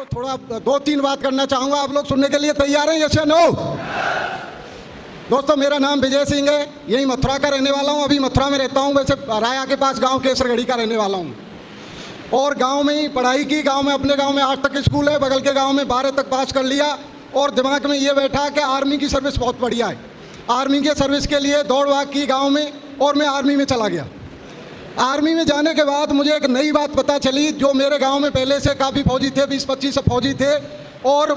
थोड़ा 2-3 बात करना चाहूँगा। आप लोग सुनने के लिए तैयार हैं? यस या नो? दोस्तों, मेरा नाम विजय सिंह है, यही मथुरा का रहने वाला हूँ। अभी मथुरा में रहता हूँ, वैसे राया के पास गांव केसरगढ़ी का रहने वाला हूँ। और गांव में ही पढ़ाई की। गांव में, अपने गांव में 8 तक स्कूल है, बगल के गांव में 12 तक पास कर लिया। और दिमाग में ये बैठा कि आर्मी की सर्विस बहुत बढ़िया है। आर्मी की सर्विस के लिए दौड़ भाग की गाँव में, और मैं आर्मी में चला गया। आर्मी में जाने के बाद मुझे एक नई बात पता चली। जो मेरे गांव में पहले से काफ़ी फौजी थे, 20-25 फौजी थे, और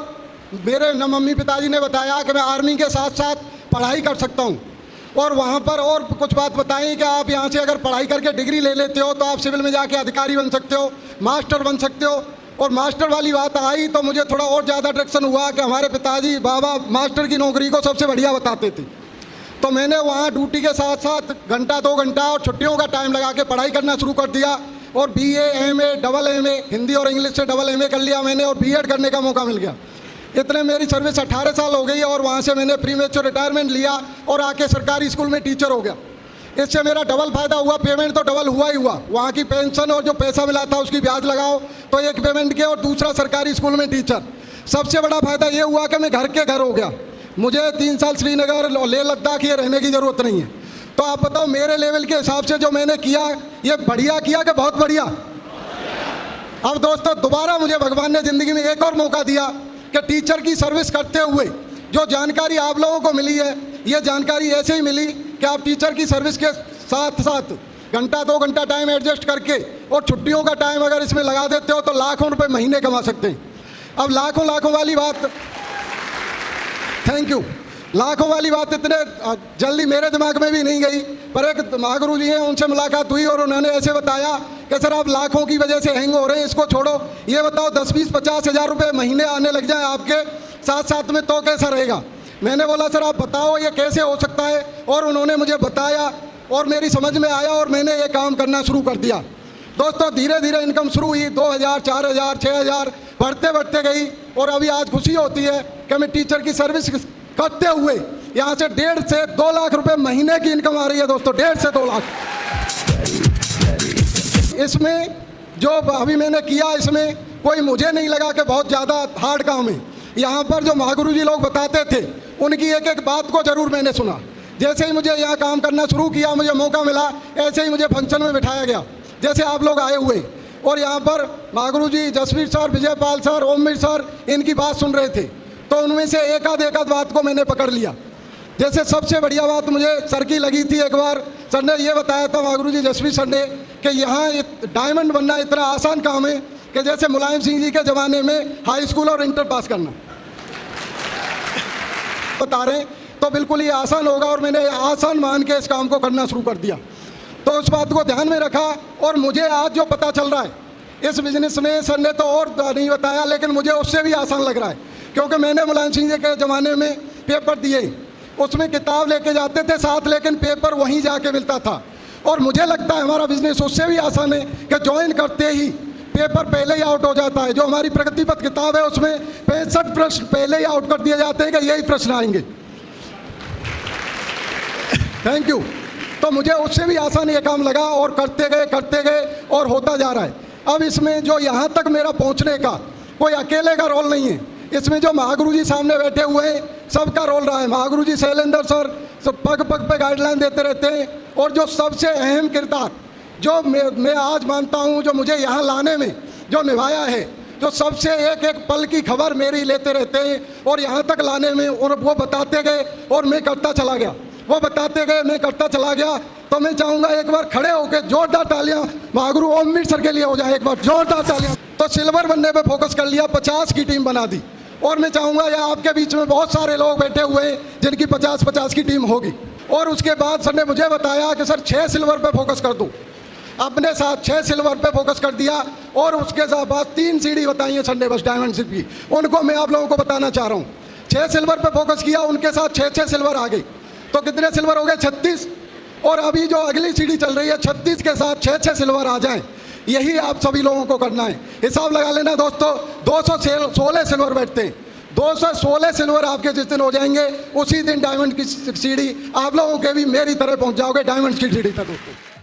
मेरे न मम्मी पिताजी ने बताया कि मैं आर्मी के साथ साथ पढ़ाई कर सकता हूं। और वहां पर और कुछ बात बताई कि आप यहां से अगर पढ़ाई करके डिग्री ले लेते हो तो आप सिविल में जाके अधिकारी बन सकते हो, मास्टर बन सकते हो। और मास्टर वाली बात आई तो मुझे थोड़ा और ज़्यादा अट्रैक्शन हुआ कि हमारे पिताजी बाबा मास्टर की नौकरी को सबसे बढ़िया बताते थे। तो मैंने वहाँ ड्यूटी के साथ साथ घंटा 2 घंटा और छुट्टियों का टाइम लगा के पढ़ाई करना शुरू कर दिया। और BA, MA, double MA, Hindi और इंग्लिश से डबल MA कर लिया मैंने, और B.Ed करने का मौका मिल गया। इतने मेरी सर्विस 18 साल हो गई। और वहाँ से मैंने प्रीमेच्योर रिटायरमेंट लिया और आके सरकारी स्कूल में टीचर हो गया। इससे मेरा डबल फायदा हुआ। पेमेंट तो डबल हुआ ही हुआ, वहाँ की पेंशन और जो पैसा मिला था उसकी ब्याज लगाओ तो एक पेमेंट के, और दूसरा सरकारी स्कूल में टीचर। सबसे बड़ा फायदा ये हुआ कि मैं घर के घर हो गया। मुझे 3 साल श्रीनगर और लेह लद्दाख ये रहने की ज़रूरत नहीं है। तो आप बताओ, मेरे लेवल के हिसाब से जो मैंने किया, ये बढ़िया किया कि बहुत बढ़िया? अब दोस्तों, दोबारा मुझे भगवान ने ज़िंदगी में एक और मौका दिया कि टीचर की सर्विस करते हुए जो जानकारी आप लोगों को मिली है, ये जानकारी ऐसे ही मिली कि आप टीचर की सर्विस के साथ साथ घंटा 2 घंटा टाइम एडजस्ट करके और छुट्टियों का टाइम अगर इसमें लगा देते हो तो लाखों रुपए महीने कमा सकते हैं। अब लाखों वाली बात, थैंक यू, लाखों वाली बात इतने जल्दी मेरे दिमाग में भी नहीं गई। पर एक महागुरु जी हैं, उनसे मुलाकात हुई और उन्होंने ऐसे बताया कि सर आप लाखों की वजह से हैंग हो रहे हैं, इसको छोड़ो। ये बताओ 10-20-50 हज़ार रुपये महीने आने लग जाए आपके साथ साथ में तो कैसा रहेगा? मैंने बोला सर आप बताओ ये कैसे हो सकता है। और उन्होंने मुझे बताया और मेरी समझ में आया और मैंने ये काम करना शुरू कर दिया। दोस्तों, धीरे धीरे इनकम शुरू हुई। 2,000, 4,000, 6,000 बढ़ते गई। और अभी आज खुशी होती है कि मैं टीचर की सर्विस करते हुए यहाँ से 1.5 से 2 लाख रुपए महीने की इनकम आ रही है। दोस्तों, 1.5 से 2 लाख। इसमें जो अभी मैंने किया, इसमें कोई मुझे नहीं लगा कि बहुत ज़्यादा हार्ड काम है। यहाँ पर जो महागुरु जी लोग बताते थे, उनकी एक एक बात को ज़रूर मैंने सुना। जैसे ही मुझे यहाँ काम करना शुरू किया, मुझे मौका मिला, ऐसे ही मुझे फंक्शन में बिठाया गया। जैसे आप लोग आए हुए और यहाँ पर Mahaguru ji Jasveer sir, Vijaypal sir, Omveer sir इनकी बात सुन रहे थे, तो उनमें से एक आध बात को मैंने पकड़ लिया। जैसे सबसे बढ़िया बात मुझे सर की लगी थी। एक बार सर ने ये बताया था, महागुरु जी जसवीर सर ने, कि यहाँ डायमंड बनना इतना आसान काम है कि जैसे मुलायम सिंह जी के ज़माने में हाई स्कूल और इंटर पास करना। बता रहे तो बिल्कुल ये आसान होगा, और मैंने आसान मान के इस काम को करना शुरू कर दिया। तो उस बात को ध्यान में रखा। और मुझे आज जो पता चल रहा है इस बिजनेस में, सर ने तो और नहीं बताया, लेकिन मुझे उससे भी आसान लग रहा है। क्योंकि मैंने मुलायम सिंह जी के ज़माने में पेपर दिए, उसमें किताब लेके जाते थे साथ, लेकिन पेपर वहीं जाके मिलता था। और मुझे लगता है हमारा बिजनेस उससे भी आसान है कि ज्वाइन करते ही पेपर पहले ही आउट हो जाता है। जो हमारी प्रगति पथ किताब है उसमें 65 प्रश्न पहले ही आउट कर दिए जाते हैं कि यही प्रश्न आएंगे। Thank you. तो मुझे उससे भी आसान ये काम लगा, और करते गए और होता जा रहा है। अब इसमें जो यहाँ तक मेरा पहुँचने का कोई अकेले का रोल नहीं है। इसमें जो महागुरु जी सामने बैठे हुए हैं, सबका रोल रहा है। महागुरु जी शैलेंद्र सर सब पग पे गाइडलाइन देते रहते हैं। और जो सबसे अहम किरदार जो मैं आज मानता हूँ, जो मुझे यहाँ लाने में जो निभाया है, जो सबसे एक एक पल की खबर मेरी लेते रहते हैं और यहाँ तक लाने में, और वो बताते गए और मैं करता चला गया, वो बताते गए मैं करता चला गया। तो मैं चाहूँगा एक बार खड़े होकर जोरदार तालियां महागुरु ओमवीर सर के लिए हो जाए, एक बार जोरदार तालियां। तो सिल्वर बनने पे फोकस कर लिया, 50 की टीम बना दी। और मैं चाहूँगा यहाँ आपके बीच में बहुत सारे लोग बैठे हुए हैं जिनकी 50-50 की टीम होगी। और उसके बाद सर ने मुझे बताया कि सर 6 सिल्वर पे फोकस कर दूँ। अपने साथ 6 सिल्वर पे फोकस कर दिया। और उसके साथ बाद 3 सीढ़ी बताई है सर ने, बस डायमंडशिप की, उनको मैं आप लोगों को बताना चाह रहा हूँ। 6 सिल्वर पे फोकस किया, उनके साथ 6 सिल्वर आ गई। तो कितने सिल्वर हो गए? 36। और अभी जो अगली सीढ़ी चल रही है 36 के साथ 6 सिल्वर आ जाएं, यही आप सभी लोगों को करना है। हिसाब लगा लेना दोस्तों, 216 सिल्वर बैठते हैं। 216 सिल्वर आपके जिस दिन हो जाएंगे, उसी दिन डायमंड की सीढ़ी आप लोगों के भी मेरी तरह पहुंच जाओगे डायमंड की सीढ़ी तक दोस्तों।